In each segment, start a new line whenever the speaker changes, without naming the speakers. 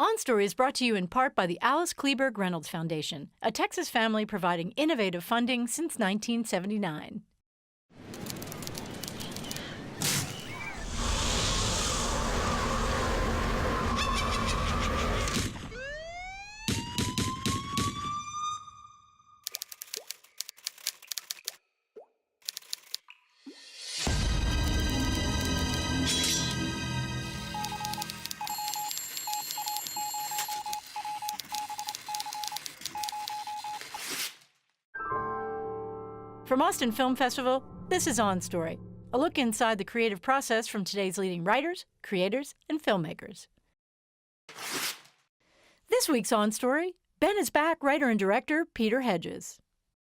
On Story is brought to you in part by the Alice Kleberg Reynolds Foundation, a Texas family providing innovative funding since 1979. From Austin Film Festival, this is On Story, a look inside the creative process from today's leading writers, creators, and filmmakers. This week's On Story, Ben is back writer and director Peter Hedges.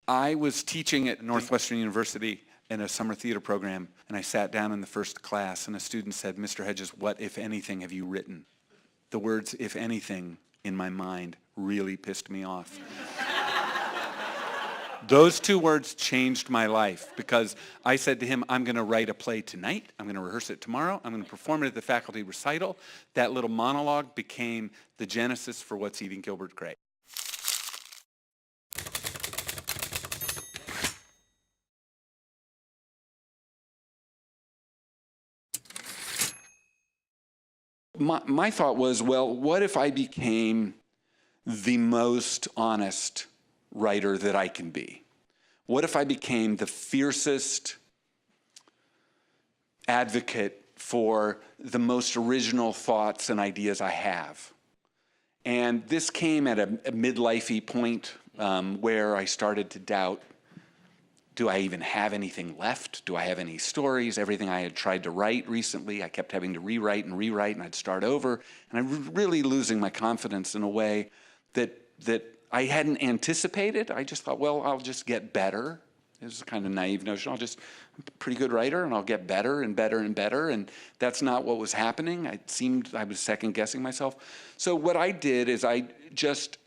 I was teaching at Northwestern University in a summer theater program, and I sat down in the first class, and a student said, "Mr. Hedges, what, if anything, have you written?" The words, "if anything," in my mind really pissed me off. Those two words changed my life, because I said to him, I'm going to write a play tonight, I'm going to rehearse it tomorrow, I'm going to perform it at the faculty recital. That little monologue became the genesis for What's Eating Gilbert Grape. My thought was, well, what if I became the most honest writer that I can be? What if I became the fiercest advocate for the most original thoughts and ideas I have? And this came at a midlife-y point where I started to doubt, do I even have anything left? Do I have any stories? Everything I had tried to write recently, I kept having to rewrite, and I'd start over. And I'm really losing my confidence in a way that I hadn't anticipated. I just thought, well, I'll just get better. It was a kind of naive notion. I'm a pretty good writer, and I'll get better and better and better. And that's not what was happening. It seemed I was second-guessing myself. So what I did is I just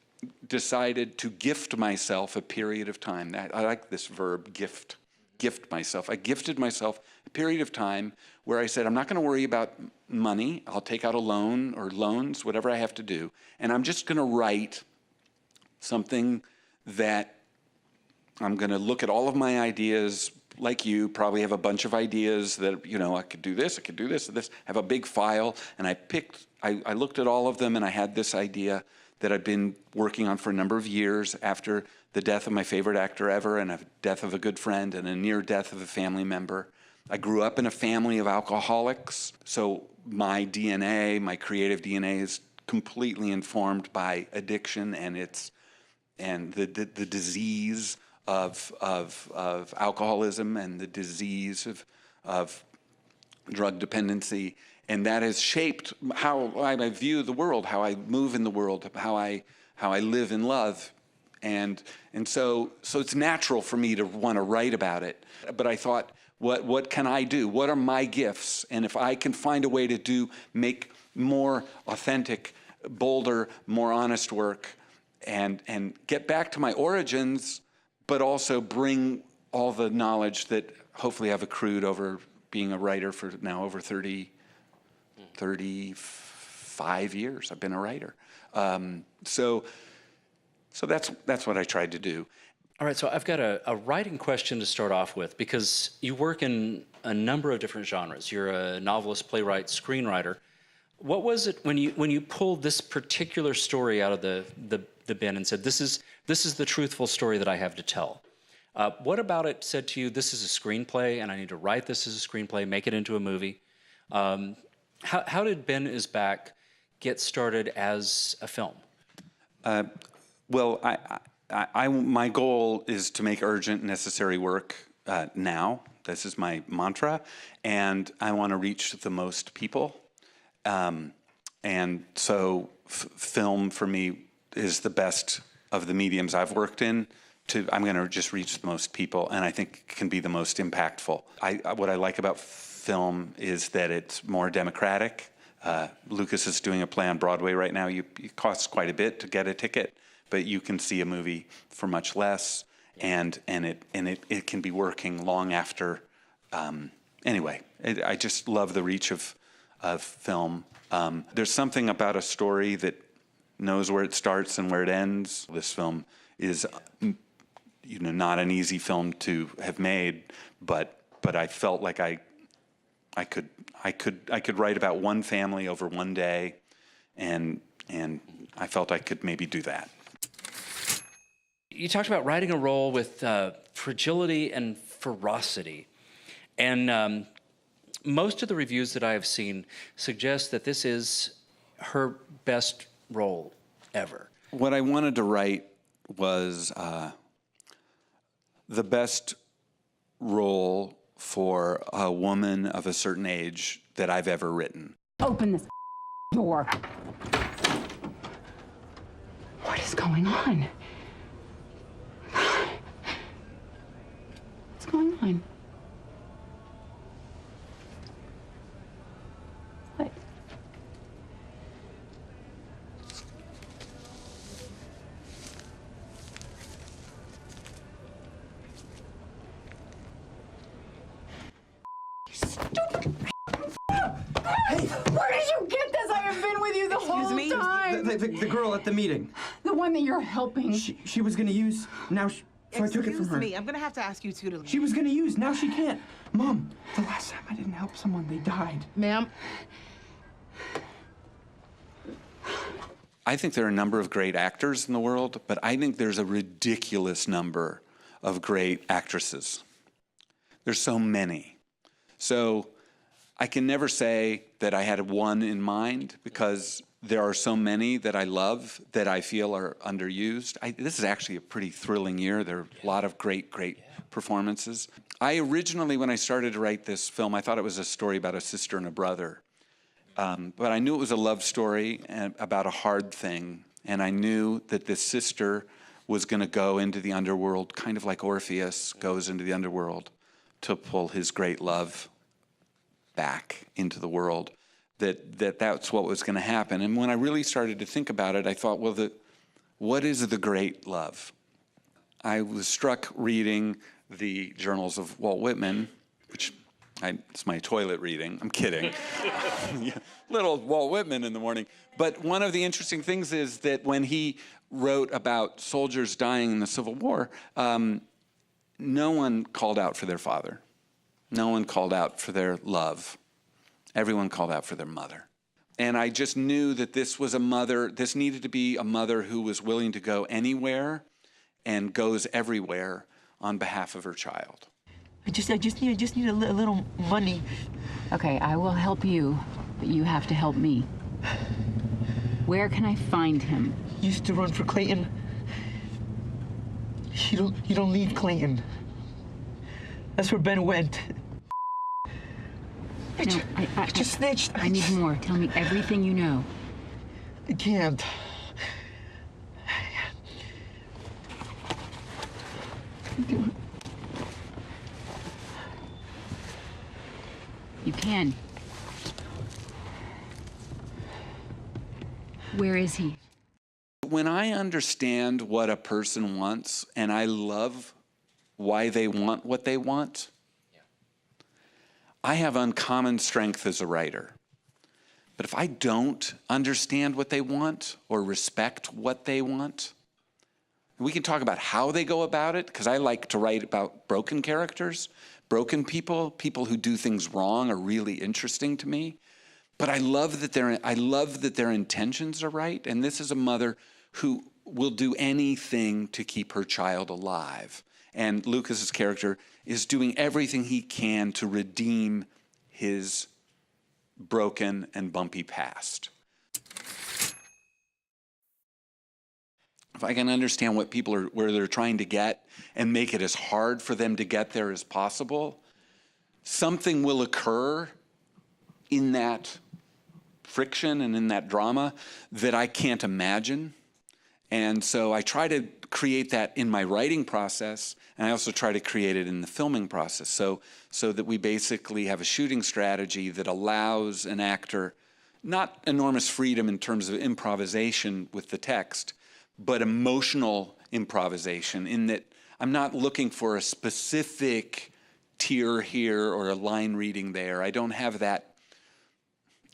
decided to gift myself a period of time. I like this verb, gift myself. I gifted myself a period of time where I said, I'm not going to worry about money. I'll take out a loan or loans, whatever I have to do. And I'm just going to write something that I'm going to look at all of my ideas, like you probably have a bunch of ideas that, you know, I could do this, have a big file, and I looked at all of them, and I had this idea that I'd been working on for a number of years after the death of my favorite actor ever, and a death of a good friend, and a near death of a family member. I grew up in a family of alcoholics, so my DNA, my creative DNA, is completely informed by addiction and the disease of alcoholism and the disease of drug dependency. And that has shaped how I view the world, how I move in the world, how I live and love. And so it's natural for me to want to write about it. But I thought, what can I do? What are my gifts? And if I can find a way to make more authentic, bolder, more honest work, and get back to my origins, but also bring all the knowledge that hopefully I've accrued over being a writer for now over 35 years. I've been a writer. So that's what I tried to do.
All right, so I've got a writing question to start off with, because you work in a number of different genres. You're a novelist, playwright, screenwriter. What was it when you pulled this particular story out of the bin and said, this is the truthful story that I have to tell? What about it said to you, this is a screenplay and I need to write this as a screenplay, make it into a movie? How did Ben Is Back get started as a film?
Well, my goal is to make urgent, necessary work now. This is my mantra, and I want to reach the most people. And so film for me is the best of the mediums I've worked in. I'm going to just reach the most people, and I think can be the most impactful. What I like about film is that it's more democratic. Lucas is doing a play on Broadway right now. It costs quite a bit to get a ticket, but you can see a movie for much less, and it can be working long after. Anyway, I just love the reach of film. There's something about a story that knows where it starts and where it ends. This film is, not an easy film to have made, but I felt like I could write about one family over one day, and I felt I could maybe do that.
You talked about writing a role with fragility and ferocity, and most of the reviews that I have seen suggest that this is her best role ever.
What I wanted to write was the best role for a woman of a certain age that I've ever written.
Open this door. What is going on? What's going on? What?
Hey!
Where did you get this? I have been with you the whole time.
The girl at the meeting.
The one that you're helping.
She was gonna use, now so I took it from her.
Excuse me, I'm gonna have to ask you two to leave.
She was gonna use, now she can't. Mom, the last time I didn't help someone, they died.
Ma'am.
I think there are a number of great actors in the world, but I think there's a ridiculous number of great actresses. There's so many. So I can never say that I had one in mind, because there are so many that I love that I feel are underused. This is actually a pretty thrilling year. There are a lot of great performances. I originally, when I started to write this film, I thought it was a story about a sister and a brother. But I knew it was a love story about a hard thing. And I knew that this sister was going to go into the underworld, kind of like Orpheus goes into the underworld to pull his great love back into the world, that's what was going to happen. And when I really started to think about it, I thought, well, what is the great love? I was struck reading the journals of Walt Whitman, which it's my toilet reading. I'm kidding. Little Walt Whitman in the morning. But one of the interesting things is that when he wrote about soldiers dying in the Civil War, no one called out for their father. No one called out for their love. Everyone called out for their mother. And I just knew that this was a mother, this needed to be a mother who was willing to go anywhere and goes everywhere on behalf of her child.
I just need a little money.
Okay, I will help you, but you have to help me. Where can I find him?
He used to run for Clayton. You don't leave Clayton. That's where Ben went. I just snitched.
I need more. Tell me everything you know.
I can't.
You can. Where is he?
When I understand what a person wants, and I love why they want what they want, I have uncommon strength as a writer. But if I don't understand what they want or respect what they want, we can talk about how they go about it, because I like to write about broken characters, broken people, people who do things wrong are really interesting to me. But I love that their intentions are right. And this is a mother who will do anything to keep her child alive. And Lucas's character is doing everything he can to redeem his broken and bumpy past. If I can understand what people are, where they're trying to get, and make it as hard for them to get there as possible, something will occur in that friction and in that drama that I can't imagine. And so I try to create that in my writing process, and I also try to create it in the filming process, so that we basically have a shooting strategy that allows an actor not enormous freedom in terms of improvisation with the text, but emotional improvisation, in that I'm not looking for a specific tear here or a line reading there. I don't have that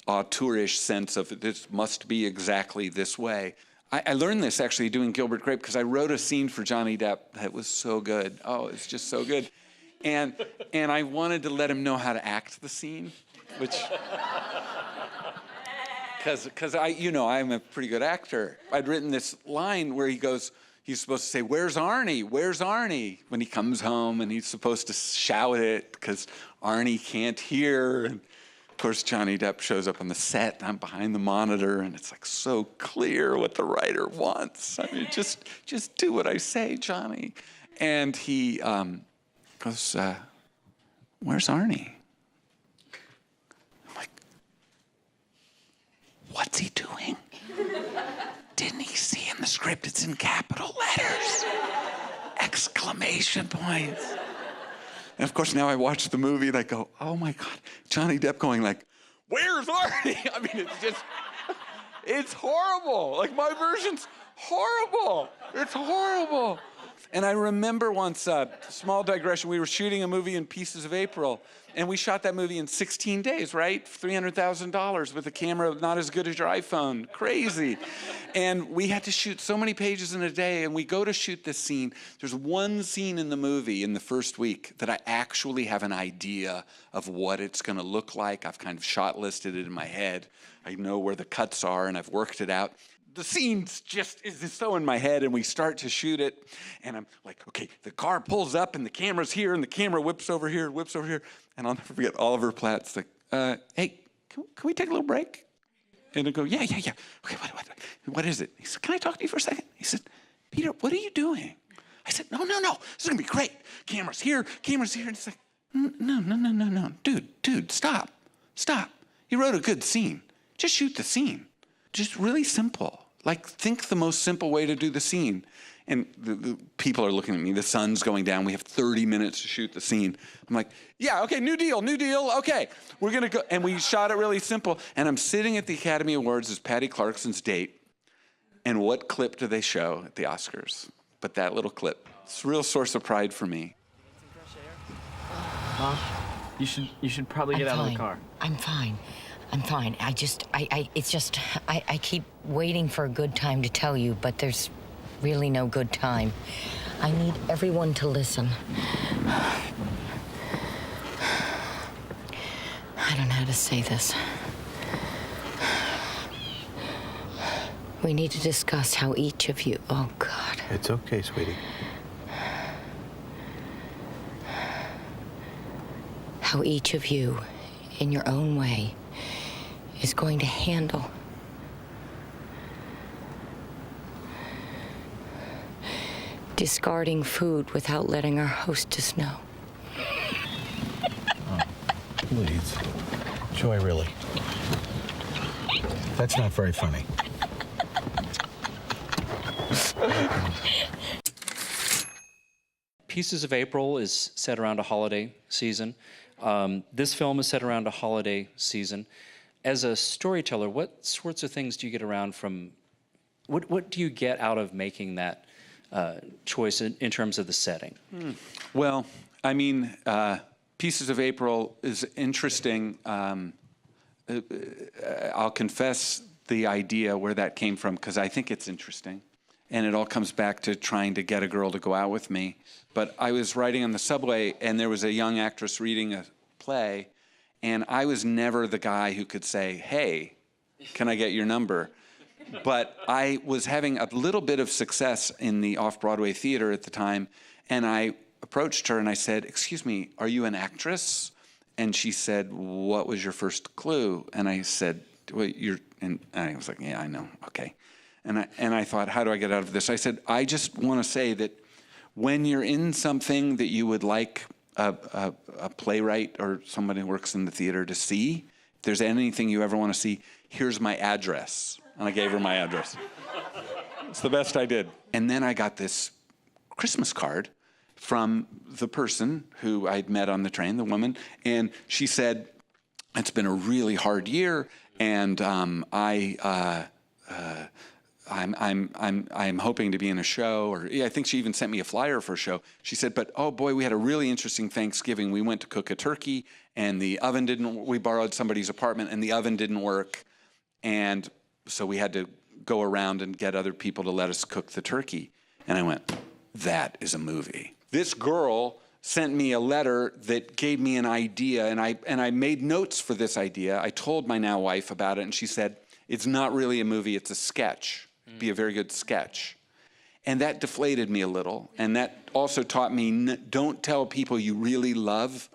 auteurish sense of this must be exactly this way. I learned this actually doing Gilbert Grape because I wrote a scene for Johnny Depp that was so good. Oh, it's just so good. And I wanted to let him know how to act the scene, which, because I'm a pretty good actor. I'd written this line where he's supposed to say, "Where's Arnie? Where's Arnie?" when he comes home, and he's supposed to shout it because Arnie can't hear. And of course, Johnny Depp shows up on the set, and I'm behind the monitor, and it's like so clear what the writer wants. I mean, just do what I say, Johnny. And he goes, "Where's Arnie?" I'm like, what's he doing? Didn't he see in the script it's in capital letters? Exclamation points. And of course, now I watch the movie and I go, oh my God, Johnny Depp going like, "Where's Arnie?" I mean, it's horrible. Like, my version's horrible. It's horrible. And I remember once, small digression, we were shooting a movie in Pieces of April, and we shot that movie in 16 days, right? $300,000 with a camera not as good as your iPhone. Crazy. And we had to shoot so many pages in a day, and we go to shoot this scene. There's one scene in the movie in the first week that I actually have an idea of what it's going to look like. I've kind of shot listed it in my head. I know where the cuts are, and I've worked it out. The scene's just is so in my head, and we start to shoot it, and I'm like, okay, the car pulls up, and the camera's here, and the camera whips over here, and I'll never forget Oliver Platt's like, hey, can we take a little break? And I go, yeah. Okay, what is it? He said, can I talk to you for a second? He said, Peter, what are you doing? I said, no, this is gonna be great. Camera's here. And it's like, no, dude, stop. You wrote a good scene. Just shoot the scene. Just really simple. Like, think the most simple way to do the scene. And the people are looking at me. The sun's going down. We have 30 minutes to shoot the scene. I'm like, yeah, okay, new deal. Okay, we're going to go. And we shot it really simple. And I'm sitting at the Academy Awards as Patty Clarkson's date. And what clip do they show at the Oscars? But that little clip. It's a real source of pride for me.
Mom, you should probably get out of the car.
I'm fine. I keep waiting for a good time to tell you, but there's really no good time. I need everyone to listen. I don't know how to say this. We need to discuss how each of you, oh God.
It's okay, sweetie.
How each of you, in your own way, is going to handle discarding food without letting our hostess know.
Oh, please. Joy, really. That's not very funny.
Pieces of April is set around a holiday season. This film is set around a holiday season. As a storyteller, what sorts of things do you get around from, what do you get out of making that choice in terms of the setting?
Well, I mean, Pieces of April is interesting. I'll confess the idea where that came from, because I think it's interesting. And it all comes back to trying to get a girl to go out with me. But I was riding on the subway, and there was a young actress reading a play, and I was never the guy who could say, hey, can I get your number? But I was having a little bit of success in the off-Broadway theater at the time, and I approached her and I said, excuse me, are you an actress? And she said, what was your first clue? And I said, well, and I was like, yeah, I know, okay. And I thought, how do I get out of this? I said, I just want to say that when you're in something that you would like a playwright or somebody who works in the theater to see, if there's anything you ever want to see, here's my address. And I gave her my address. It's the best I did. And then I got this Christmas card from the person who I'd met on the train, the woman, and she said, it's been a really hard year, and I'm hoping to be in a show, or yeah, I think she even sent me a flyer for a show. She said, but oh boy, we had a really interesting Thanksgiving. We went to cook a turkey, and the oven we borrowed somebody's apartment, and the oven didn't work. And so we had to go around and get other people to let us cook the turkey. And I went, that is a movie. This girl sent me a letter that gave me an idea, and I made notes for this idea. I told my now wife about it, and she said, it's not really a movie, it's a sketch. It'd be a very good sketch. And that deflated me a little, and that also taught me, don't tell people you really love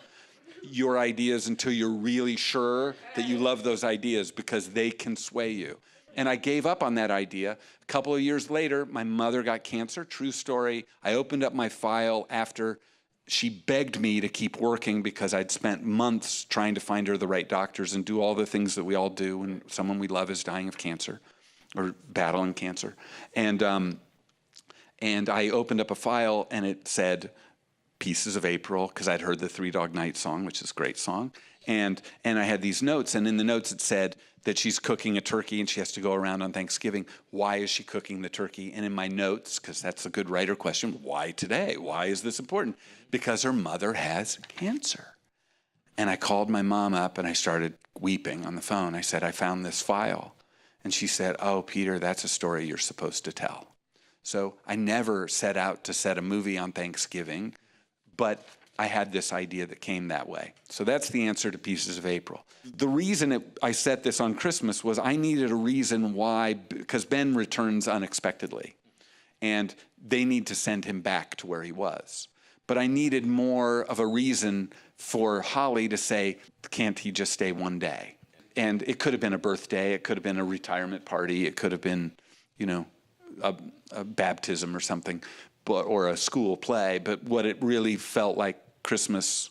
your ideas until you're really sure that you love those ideas, because they can sway you. And I gave up on that idea. A couple of years later, my mother got cancer, true story. I opened up my file after she begged me to keep working because I'd spent months trying to find her the right doctors and do all the things that we all do when someone we love is dying of cancer or battling cancer. And I opened up a file and it said Pieces of April, because I'd heard the Three Dog Night song, which is a great song. And I had these notes, and in the notes it said that she's cooking a turkey and she has to go around on Thanksgiving. Why is she cooking the turkey? And in my notes, because that's a good writer question, why today? Why is this important? Because her mother has cancer. And I called my mom up and I started weeping on the phone. I said, I found this file. And she said, oh, Peter, that's a story you're supposed to tell. So I never set out to set a movie on Thanksgiving, but I had this idea that came that way. So that's the answer to Pieces of April. The reason I set this on Christmas was I needed a reason why, because Ben returns unexpectedly, and they need to send him back to where he was. But I needed more of a reason for Holly to say, can't he just stay one day? And it could have been a birthday, it could have been a retirement party, it could have been, you know, a baptism or something, or a school play, but what it really felt like Christmas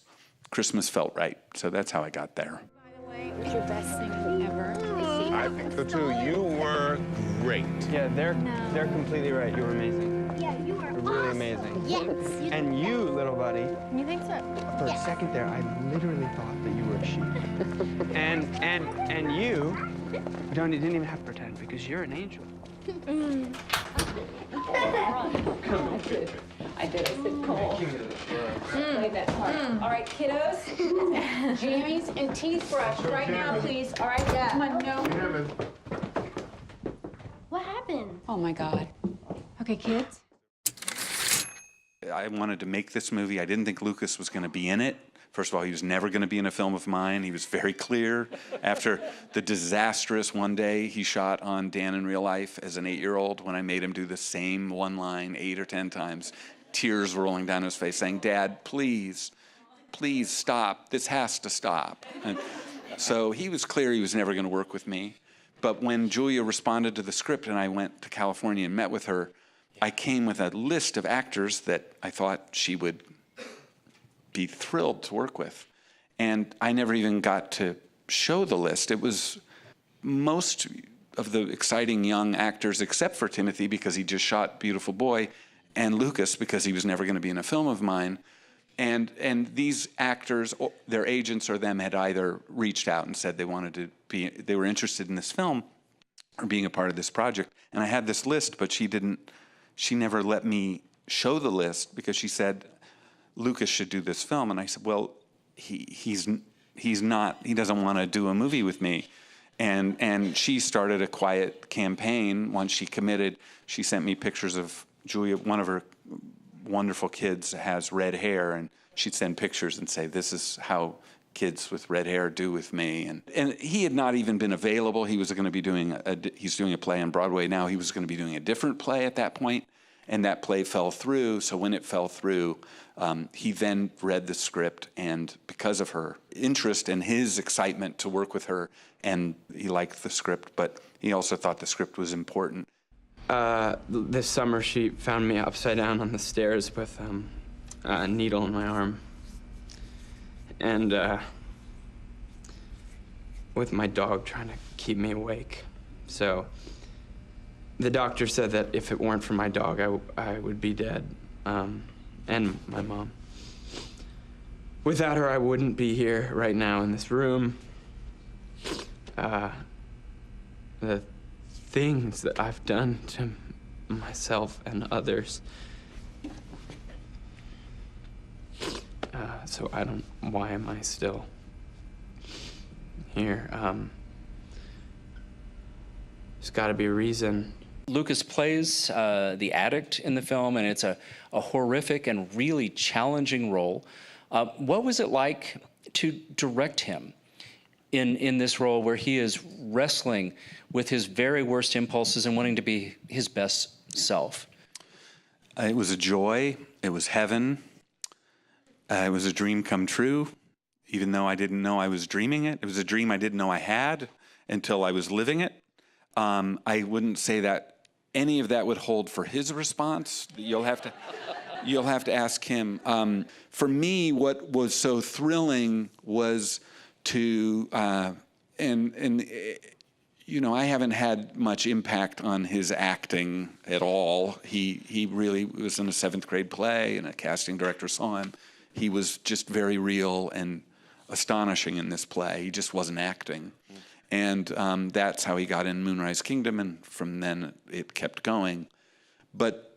felt right. So that's how I got there.
By the way, it was your best thing ever.
I think so too. You were great.
Yeah, they're completely right. You were amazing.
Yeah, you were
Really amazing.
Yes.
And you, little buddy,
You think so?
For a second there, I literally thought that you were a sheep.
and you didn't even have to pretend because you're an angel.
I did. I said, Cole. Play that part.
All right, kiddos. Jammies and teeth brush right now, please. All right, come on, no. What happened?
Oh, my God. Okay, kids.
I wanted to make this movie. I didn't think Lucas was going to be in it. First of all, he was never going to be in a film of mine. He was very clear after the disastrous one day he shot on Dan in Real Life as an 8-year-old when I made him do the same one line 8 or 10 times, tears rolling down his face saying, Dad, please, please stop. This has to stop. And so he was clear he was never going to work with me. But when Julia responded to the script and I went to California and met with her, I came with a list of actors that I thought she would be thrilled to work with. And I never even got to show the list. It was most of the exciting young actors, except for Timothy, because he just shot Beautiful Boy, and Lucas, because he was never going to be in a film of mine. And these actors, their agents or them, had either reached out and said they were interested in this film or being a part of this project. And I had this list, but she never let me show the list because she said, Lucas should do this film. And I said, well, he doesn't want to do a movie with me. And she started a quiet campaign. Once she committed, she sent me pictures of Julia. One of her wonderful kids has red hair, and she'd send pictures and say, this is how kids with red hair do with me. And he had not even been available. He was going to be he's doing a play on Broadway now. He was going to be doing a different play at that point. And that play fell through. So when it fell through, he then read the script, and because of her interest and his excitement to work with her, and he liked the script, but he also thought the script was important.
This summer, she found me upside down on the stairs with a needle in my arm. And with my dog trying to keep me awake. So the doctor said that if it weren't for my dog, I would be dead, and my mom. Without her, I wouldn't be here right now in this room. The things that I've done to myself and others. So why am I still here? There's got to be a reason.
Lucas plays the addict in the film, and it's a horrific and really challenging role. What was it like to direct him in this role where he is wrestling with his very worst impulses and wanting to be his best self?
It was a joy. It was heaven. It was a dream come true, even though I didn't know I was dreaming it. It was a dream I didn't know I had until I was living it. I wouldn't say that any of that would hold for his response. You'll have to ask him. For me, what was so thrilling was to, you know, I haven't had much impact on his acting at all. He really was in a 7th grade play, and a casting director saw him. He was just very real and astonishing in this play. He just wasn't acting. And that's how he got in Moonrise Kingdom, and from then it kept going. But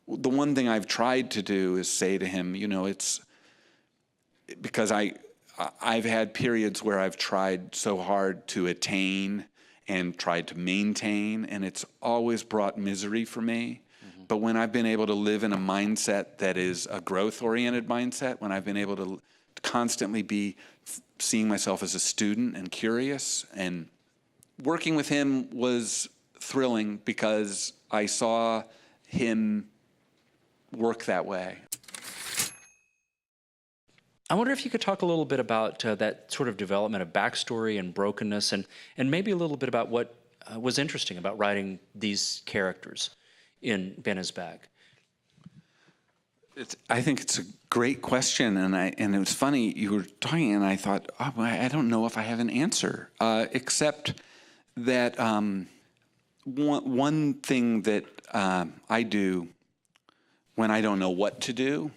the one thing I've tried to do is say to him, you know, it's because I've had periods where I've tried so hard to attain and tried to maintain, and it's always brought misery for me. Mm-hmm. But when I've been able to live in a mindset that is a growth-oriented mindset, when I've been able to constantly be seeing myself as a student and curious, and working with him was thrilling because I saw him work that way.
I wonder if you could talk a little bit about that sort of development of backstory and brokenness, and maybe a little bit about what was interesting about writing these characters in Ben is Back.
I think it's a great question, and it was funny, you were talking, and I thought, oh, I don't know if I have an answer, except that one thing that I do when I don't know what to do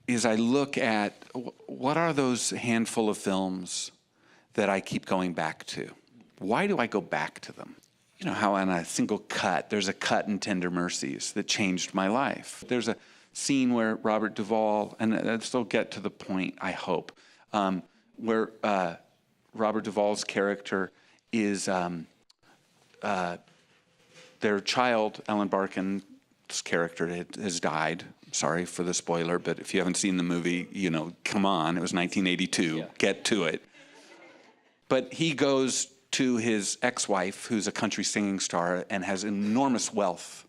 is I look at what are those handful of films that I keep going back to? Why do I go back to them? You know how on a single cut, there's a cut in Tender Mercies that changed my life. There's a scene where Robert Duvall, and this will get to the point, I hope, where Robert Duvall's character is their child, Ellen Barkin's character, has died. Sorry for the spoiler, but if you haven't seen the movie, you know, come on, it was 1982, yeah. Get to it. But he goes to his ex-wife, who's a country singing star and has enormous wealth,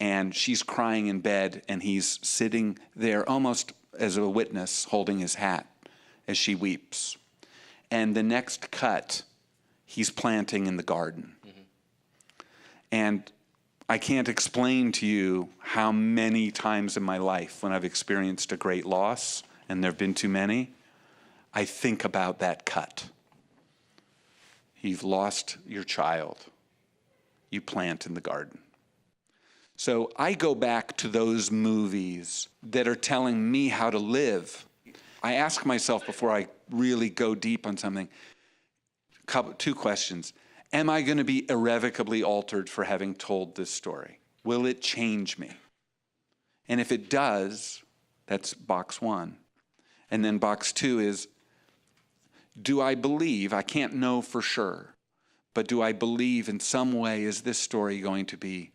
and she's crying in bed, and he's sitting there almost as a witness, holding his hat as she weeps. And the next cut, he's planting in the garden. Mm-hmm. And I can't explain to you how many times in my life when I've experienced a great loss, and there have been too many, I think about that cut. You've lost your child. You plant in the garden. So I go back to those movies that are telling me how to live. I ask myself before I really go deep on something, two questions. Am I going to be irrevocably altered for having told this story? Will it change me? And if it does, that's box one. And then box two is, do I believe, I can't know for sure, but do I believe in some way is this story going to be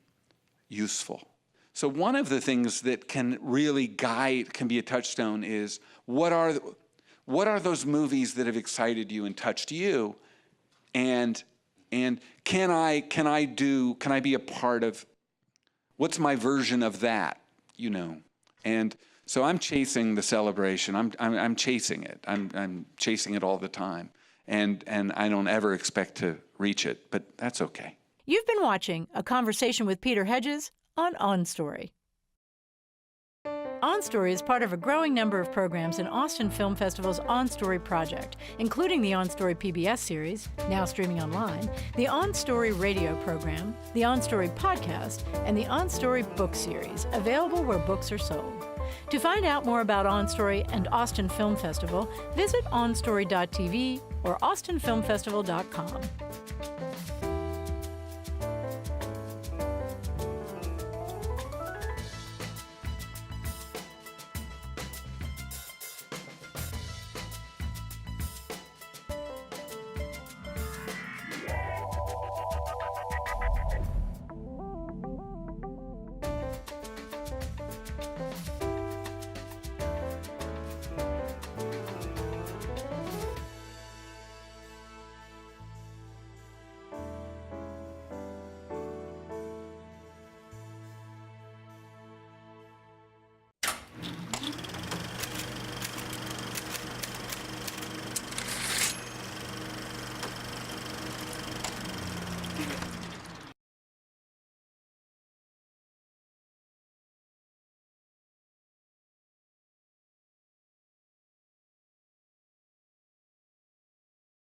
useful? So one of the things that can really guide, can be a touchstone, is what are those movies that have excited you and touched you? And can I be a part of, what's my version of that, you know? And so I'm chasing the celebration. I'm chasing it. I'm chasing it all the time. And I don't ever expect to reach it, but that's okay.
You've been watching a conversation with Peter Hedges on Story. On Story is part of a growing number of programs in Austin Film Festival's On Story project, including the On Story PBS series, now streaming online, the On Story radio program, the On Story podcast, and the On Story book series, available where books are sold. To find out more about On Story and Austin Film Festival, visit onstory.tv or austinfilmfestival.com.